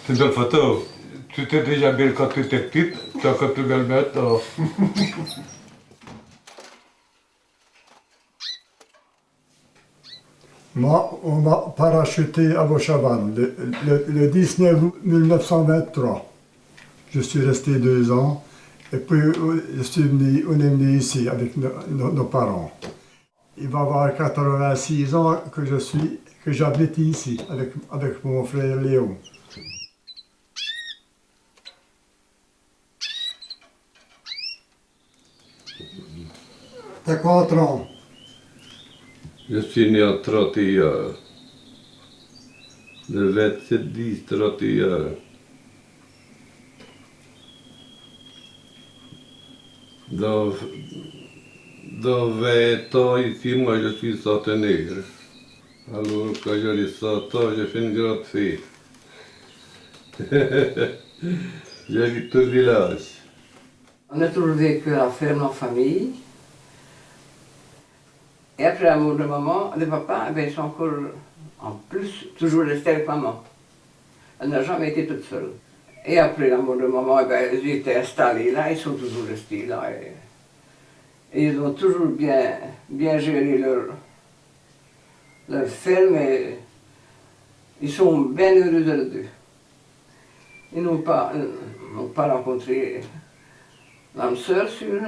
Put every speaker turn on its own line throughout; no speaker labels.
C'est une belle photo. Tu étais déjà belle quand tu étais petite, tu es encore plus belle maintenant.
Moi, on m'a parachuté à Vauchavannes le 19 août 1923. Je suis resté 2 ans et puis on est venu ici avec nos parents. Il va y avoir 86 ans que j'habite ici avec mon frère Léon. T'as 4 ans?
Je suis né en 31. Le 27-10-31. Dans 20 ans ici, moi je suis centenaire. Alors quand j'aurai 100 ans, j'ai fait une grande fête. J'habite au village.
On a toujours vécu à la ferme en famille. Et après la mort de maman, de papa, ils sont encore, en plus, toujours restés avec maman. Elle n'a jamais été toute seule. Et après la mort de maman, ils étaient installés là, ils sont toujours restés là. Et ils ont toujours bien géré leur ferme et ils sont bien heureux de deux. Ils n'ont pas rencontré l'âme sœur sur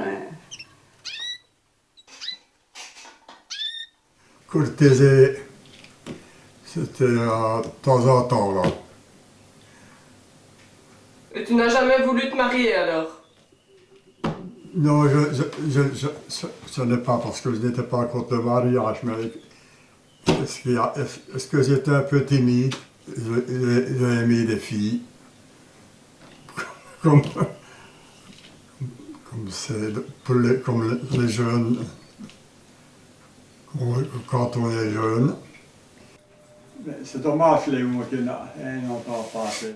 Courtiser, c'était de temps en temps là.
Et tu n'as jamais voulu te marier alors?
Non, ce n'est pas parce que je n'étais pas contre le mariage, mais est-ce que j'étais un peu timide? J'ai aimé des filles. Comme les jeunes, quand on est jeune. C'est dommage, Léon, qu'il n'a pas passé.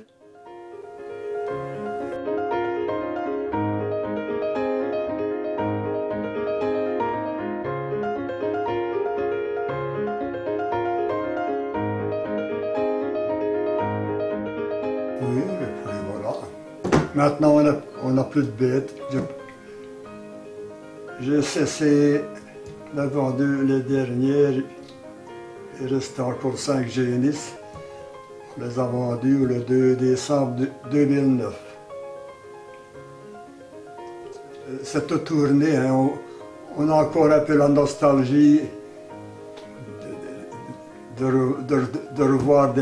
Oui, et puis voilà. Maintenant, on n'a plus de bêtes. J'ai cessé la vendu les dernières. Il restait encore 5 génisses. On les a vendus le 2 décembre 2009. Cette tournée, hein, on a encore un peu la nostalgie de revoir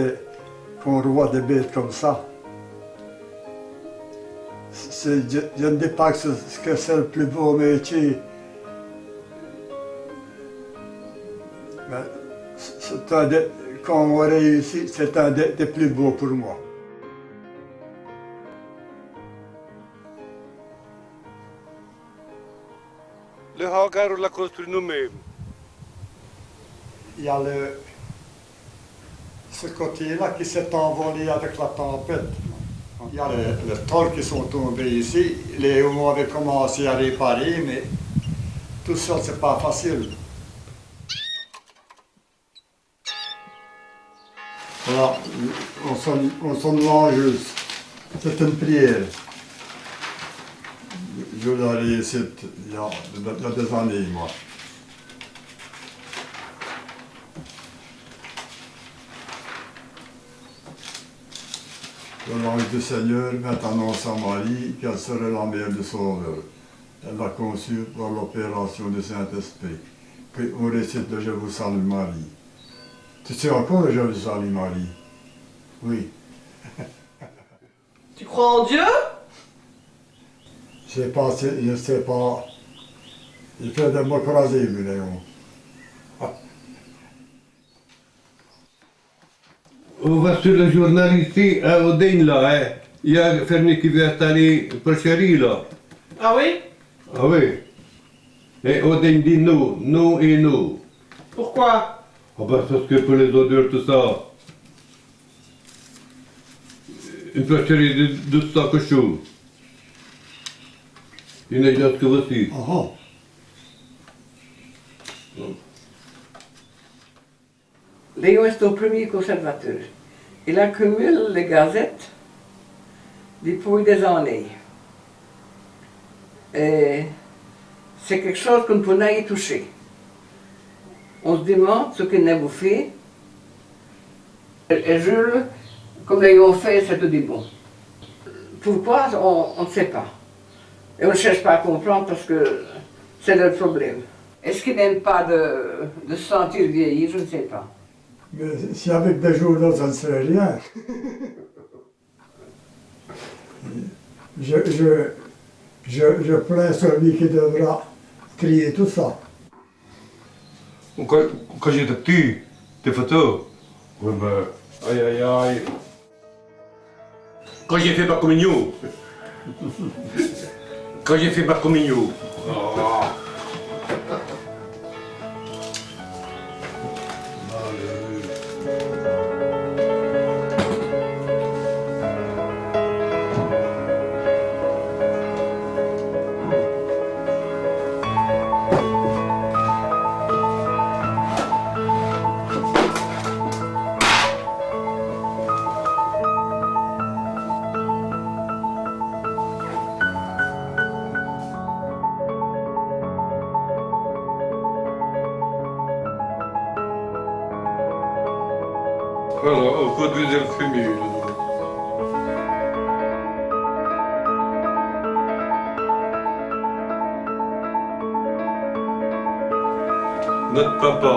qu'on revoit des bêtes comme ça. Je ne dis pas que c'est le plus beau métier. Mais quand on réussit, c'est un des plus beaux pour moi.
Le hangar, on l'a construit nous-mêmes.
Il y a ce côté-là qui s'est envolé avec la tempête. Il y a les tôles qui sont tombés ici. Léon avait commencé à réparer, mais tout ça, c'est pas facile. Voilà, on sonne l'enjeuse. C'est une prière. Je l'ai réussi il y a des années, moi. L'ange du Seigneur vint annoncer à Marie qu'elle serait la mère du Sauveur. Elle l'a conçue par l'opération du Saint-Esprit. Puis on récite le Je vous salue Marie. Tu sais encore le Je vous salue Marie? Oui.
Tu crois en Dieu?
Je ne sais pas. Il fait des mots croisés, Léon.
On va sur le journal ici, à Odaigne, là, hein. Il y a un fermier qui veut installer une porcherie, là.
Ah oui?
Ah oui. Et Odaigne dit non, non et non.
Pourquoi?
Ah ben, parce que pour les odeurs, tout ça. Une porcherie de 200 cochons. Une agence que voici.
Ah.
Léon est au premier conservateur. Il accumule les gazettes depuis des années. Et c'est quelque chose qu'on ne peut pas y toucher. On se demande ce qu'il a bouffé. Et Jules, comme ils ont fait, c'est tout dit bon. Pourquoi, on ne sait pas. Et on ne cherche pas à comprendre parce que c'est le problème. Est-ce qu'il n'aime pas de se sentir vieillir? Je ne sais pas.
Mais si avec des jours-là, ça ne serait rien. Je plains celui qui devra trier tout ça.
Quand j'étais petit, tes photos, ouais ben, aïe aïe aïe. Quand j'ai fait ma communion, quand j'ai fait ma communion, oh. Voilà, on produisait le fumier. Notre papa.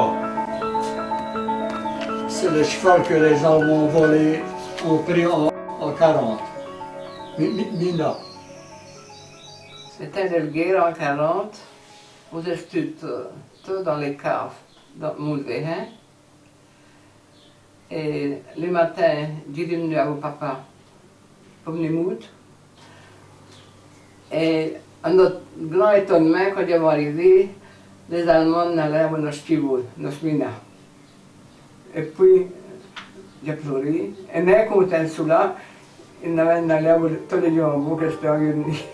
C'est le cheval que les gens m'ont volé au prix en 40. Mina.
C'était le guerre en 40, aux études, tout dans les caves, dans Moulvehin. Et le matin, j'ai dit à mon papa pour venir moudre. Et à notre grand étonnement, quand ils sont arrivés, les Allemands n'allaient à nos chevaux, nos minas. Et puis, j'ai pleuré. Et même quand on était sous là, ils n'allaient à tous les lions que j'étais réunis.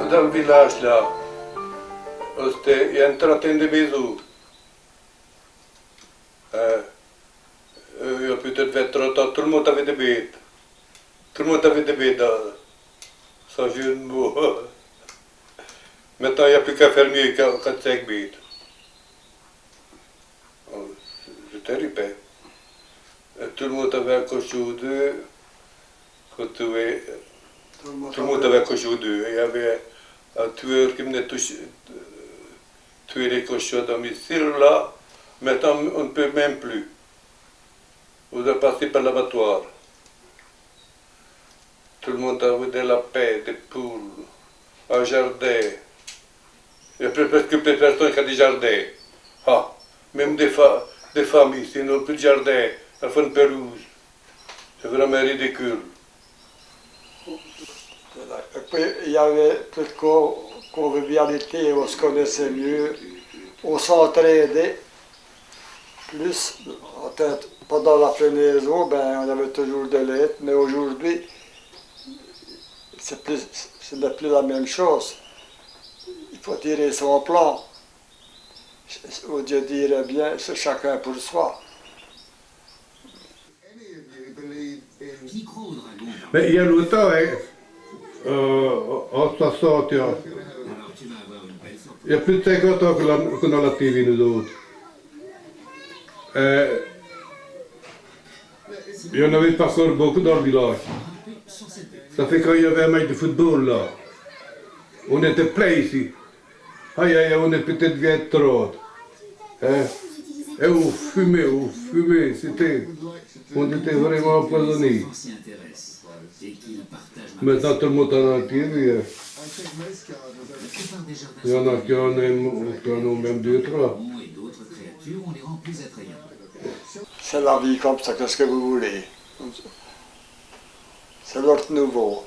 Dans le village là, il y a une trentaine de maisons. Il y a peut-être 20-30 ans, tout le monde avait des bêtes. Tout le monde avait des bêtes, sans jeu de mots. Maintenant, il n'y a plus qu'un fermier qui a 4-5 bêtes. C'est terrible. Tout le monde avait un cochon ou deux. Tout le monde avait un cochon ou deux. Il y avait un tueur qui venait tuer les cochons à domicile. Là, maintenant, on ne peut même plus. Vous avez passé par l'abattoir. Tout le monde avait des lapins, des poules, un jardin. Il n'y a presque plus personne qui a des jardins. Ah, même des femmes ici, ils n'ont plus de jardin. Elles font une pelouse. C'est vraiment ridicule.
Et puis, il y avait plus de convivialité, on se connaissait mieux, on s'entraidait plus. Pendant la fenaison, ben, on avait toujours de l'aide, mais aujourd'hui, ce n'est plus la même chose. Il faut tirer son plan. Dieu dirait bien, c'est chacun pour soi.
Mais il y a longtemps, en 60, il y a plus de 50 ans qu'on a la TV, nous autres. Il y en avait pas encore beaucoup dans le village. Ça fait quand il y avait un match de football là. On était plein ici. Aïe aïe, on est peut-être bien trop. Et on fumait, c'était. On était vraiment empoisonnés. Maintenant tout le monde en a un TV. Il y en a qui en ont même 2-3.
C'est la vie comme ça, qu'est-ce que vous voulez? C'est l'autre nouveau.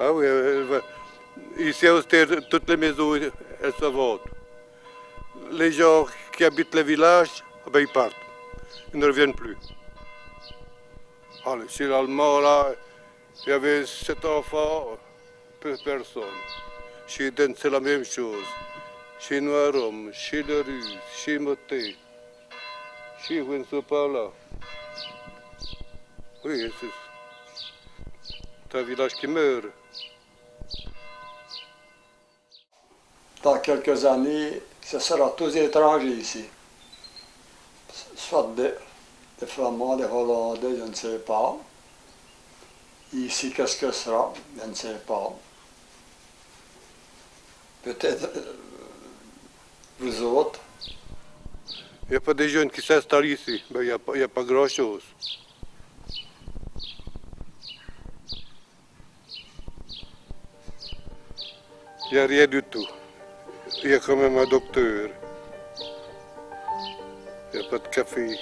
Ah oui, ici à Austère, toutes les maisons, elles se vendent. Les gens qui habitent les villages, ben, ils partent. Ils ne reviennent plus. Ah, chez l'Allemand, là, il y avait 7 enfants, personne. Chez Dan, c'est la même chose. Chez nous à Rome, chez les Russes, chez Motet, chez Winsopala. Oui, c'est un village qui meurt.
Dans quelques années, ce sera tous étrangers ici. Soit des Flamands, des Hollandais, je ne sais pas. Ici, qu'est-ce que ce sera? Je ne sais pas. Peut-être vous autres.
Il n'y a pas des jeunes qui s'installent ici. Ben, il n'y a pas grand-chose. Il n'y a rien du tout. Il y a quand même un docteur. Il n'y a pas de café.